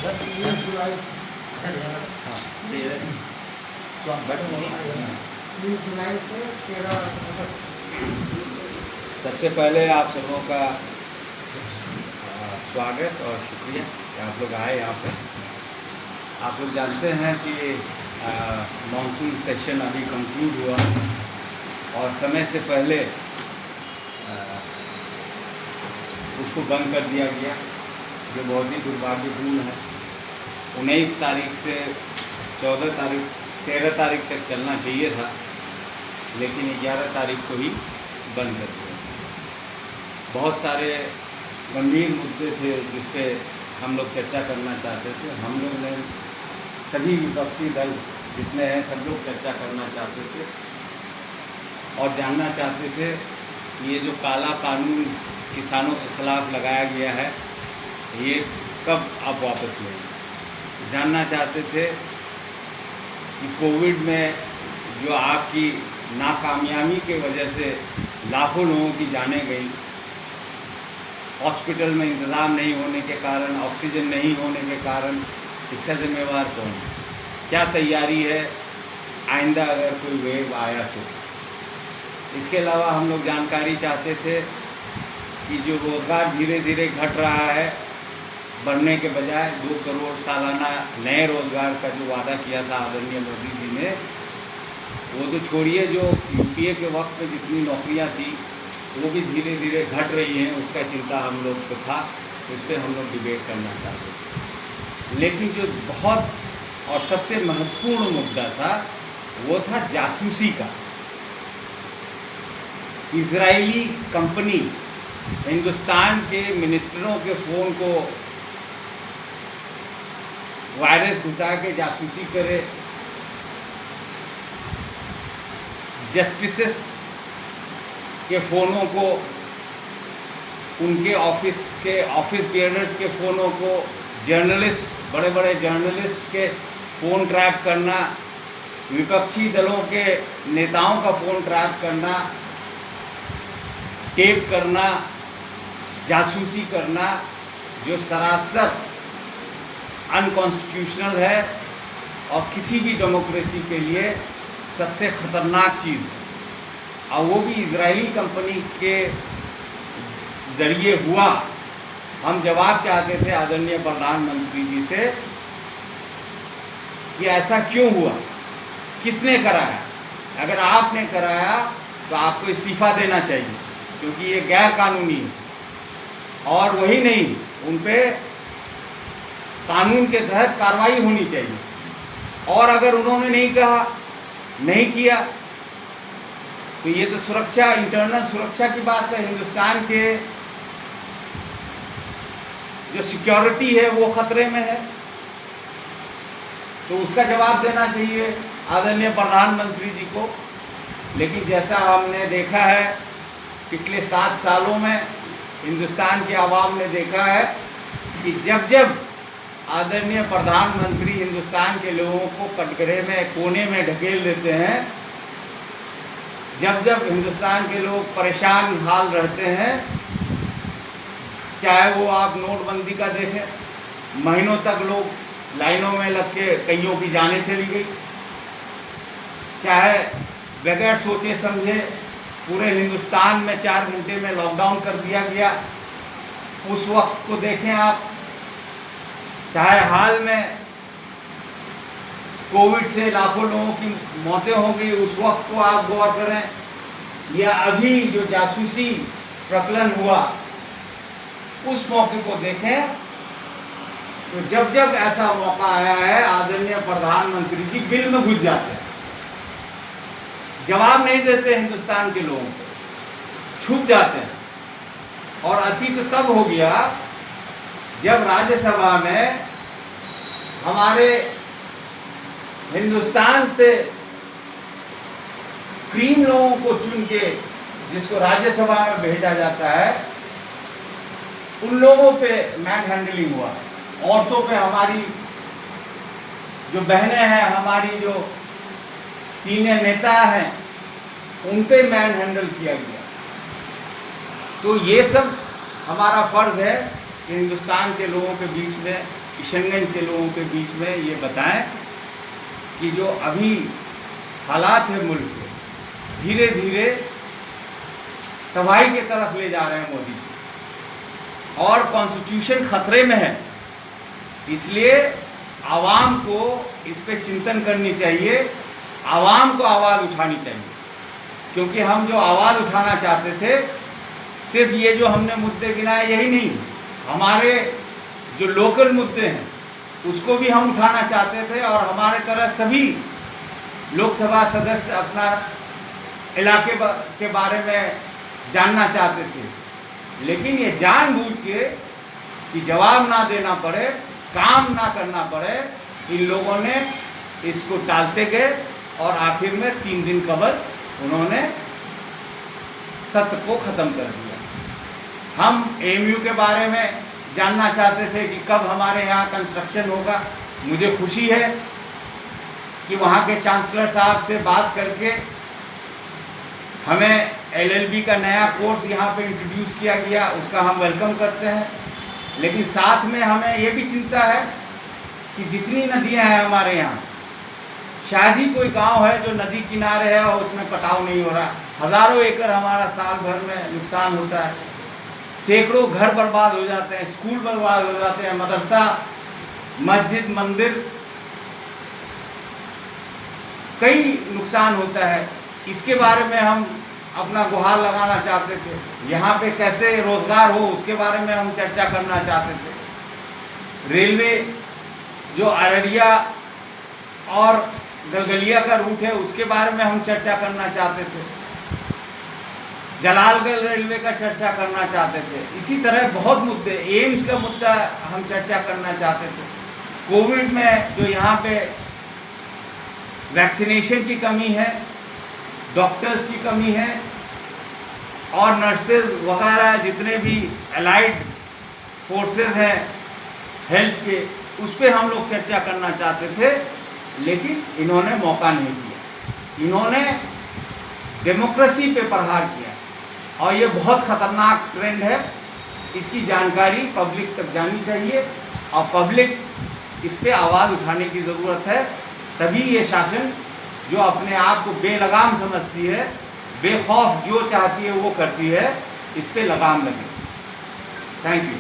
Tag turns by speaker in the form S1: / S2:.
S1: सबसे पहले आप सबों का स्वागत और शुक्रिया कि आप लोग आए यहाँ पर। आप लोग जानते हैं कि मानसून सेशन अभी कंक्लूड हुआ और समय से पहले उसको बंद कर दिया गया, जो बहुत ही दुर्भाग्यपूर्ण है। 19 तारीख से 13 तारीख तक चलना चाहिए था, लेकिन 11 तारीख को ही बंद कर दिया। बहुत सारे गंभीर मुद्दे थे जिस पे हम लोग चर्चा करना चाहते थे। हम लोग ने सभी विपक्षी दल जितने हैं सब लोग चर्चा करना चाहते थे और जानना चाहते थे कि ये जो काला कानून किसानों के खिलाफ लगाया गया है ये कब आप वापस लेंगे। जानना चाहते थे कि कोविड में जो आपकी नाकामयाबी के वजह से लाखों लोगों की जानें गई, हॉस्पिटल में इंतज़ाम नहीं होने के कारण, ऑक्सीजन नहीं होने के कारण, इसका जिम्मेवार कौन है, क्या तैयारी है आइंदा अगर कोई वेव आया तो। इसके अलावा हम लोग जानकारी चाहते थे कि जो रोज़गार धीरे धीरे घट रहा है, बढ़ने के बजाय 2 करोड़ सालाना नए रोज़गार का जो वादा किया था आदरणीय मोदी जी ने, वो तो छोड़िए, जो यूपीए के वक्त में जितनी नौकरियां थी वो भी धीरे धीरे घट रही हैं, उसका चिंता हम लोग को था। उस पर हम लोग डिबेट करना चाहते थे। लेकिन जो बहुत और सबसे महत्वपूर्ण मुद्दा था वो था जासूसी का। इजरायली कंपनी हिंदुस्तान के मिनिस्टरों के फ़ोन को वायरस घुसा के जासूसी करे, जस्टिसेस के फ़ोनों को, उनके ऑफिस बियरर्स के फ़ोनों को, जर्नलिस्ट, बड़े बड़े जर्नलिस्ट के फ़ोन ट्रैप करना, विपक्षी दलों के नेताओं का फ़ोन ट्रैप करना, टेप करना, जासूसी करना, जो सरासर अनकॉन्स्टिट्यूशनल है और किसी भी डेमोक्रेसी के लिए सबसे ख़तरनाक चीज़ है। और वो भी इजरायली कंपनी के ज़रिए हुआ। हम जवाब चाहते थे आदरणीय प्रधानमंत्री जी से कि ऐसा क्यों हुआ, किसने कराया। अगर आपने कराया तो आपको इस्तीफ़ा देना चाहिए, क्योंकि ये गैर कानूनी है। और वही नहीं, उन पे कानून के तहत कार्रवाई होनी चाहिए। और अगर उन्होंने नहीं कहा, नहीं किया, तो ये तो सुरक्षा, इंटरनल सुरक्षा की बात है। हिंदुस्तान के जो सिक्योरिटी है वो खतरे में है, तो उसका जवाब देना चाहिए आदरणीय प्रधानमंत्री जी को। लेकिन जैसा हमने देखा है पिछले 7 सालों में, हिंदुस्तान के आवाम ने देखा है कि जब जब आदरणीय प्रधानमंत्री हिंदुस्तान के लोगों को कटघरे में, कोने में ढकेल देते हैं, जब जब हिंदुस्तान के लोग परेशान हाल रहते हैं, चाहे वो आप नोटबंदी का देखें, महीनों तक लोग लाइनों में लग के कईयों की जानें चली गई, चाहे बगैर सोचे समझे पूरे हिंदुस्तान में 4 घंटे में लॉकडाउन कर दिया गया, उस वक्त को देखें आप, चाहे हाल में कोविड से लाखों लोगों की मौतें हो गई, उस वक्त को आप गौर करें, या अभी जो जासूसी प्रकलन हुआ उस मौके को देखें। तो जब जब ऐसा मौका आया है, आदरणीय प्रधानमंत्री जी बिल में घुस जाते हैं, जवाब नहीं देते हिंदुस्तान के लोगों को, छुप जाते हैं। और अतीत तब हो गया जब राज्यसभा में हमारे हिंदुस्तान से क्रीम लोगों को चुन के जिसको राज्यसभा में भेजा जाता है, उन लोगों पे मैन हैंडलिंग हुआ। औरतों पे, हमारी जो बहनें हैं, हमारी जो सीनियर नेता हैं, उन पे मैन हैंडल किया गया। तो ये सब हमारा फ़र्ज़ है कि हिंदुस्तान के लोगों के बीच में किशनगंज के लोगों के बीच में ये बताएं कि जो अभी हालात है मुल्क के, धीरे धीरे तबाही की तरफ ले जा रहे हैं मोदी जी, और कॉन्स्टिट्यूशन खतरे में है। इसलिए आवाम को इस पे चिंतन करनी चाहिए, आवाम को आवाज़ उठानी चाहिए, क्योंकि हम जो आवाज़ उठाना चाहते थे, सिर्फ ये जो हमने मुद्दे गिनाए यही नहीं, हमारे जो लोकल मुद्दे हैं उसको भी हम उठाना चाहते थे, और हमारे तरह सभी लोकसभा सदस्य अपना इलाके के बारे में जानना चाहते थे। लेकिन ये जानबूझ के कि जवाब ना देना पड़े, काम ना करना पड़े, इन लोगों ने इसको टालते गए, और आखिर में 3 दिन कबल उन्होंने सत्र को ख़त्म कर दिया। हम एएमयू के बारे में जानना चाहते थे कि कब हमारे यहाँ कंस्ट्रक्शन होगा। मुझे खुशी है कि वहाँ के चांसलर साहब से बात करके हमें एलएलबी का नया कोर्स यहाँ पे इंट्रोड्यूस किया गया, उसका हम वेलकम करते हैं। लेकिन साथ में हमें ये भी चिंता है कि जितनी नदियाँ हैं हमारे यहाँ, शायद ही कोई गांव है जो नदी किनारे है और उसमें कटाव नहीं हो रहा। हज़ारों एकड़ हमारा साल भर में नुकसान होता है, सैकड़ों घर बर्बाद हो जाते हैं, स्कूल बर्बाद हो जाते हैं, मदरसा, मस्जिद, मंदिर, कई नुकसान होता है। इसके बारे में हम अपना गुहार लगाना चाहते थे। यहाँ पे कैसे रोज़गार हो उसके बारे में हम चर्चा करना चाहते थे। रेलवे जो अररिया और गलगलिया का रूट है उसके बारे में हम चर्चा करना चाहते थे। जलालगढ़ रेलवे का चर्चा करना चाहते थे। इसी तरह बहुत मुद्दे, एम्स का मुद्दा हम चर्चा करना चाहते थे। कोविड में जो यहाँ पे वैक्सीनेशन की कमी है, डॉक्टर्स की कमी है, और नर्सेज वगैरह जितने भी अलाइड फोर्सेस हैं हेल्थ के, उस पर हम लोग चर्चा करना चाहते थे। लेकिन इन्होंने मौका नहीं दिया, इन्होंने डेमोक्रेसी पे प्रहार किया, और ये बहुत ख़तरनाक ट्रेंड है। इसकी जानकारी पब्लिक तक जानी चाहिए, और पब्लिक इस पे आवाज़ उठाने की ज़रूरत है। तभी ये शासन जो अपने आप को बेलगाम समझती है, बेखौफ जो चाहती है वो करती है, इस पे लगाम लगे। Thank you.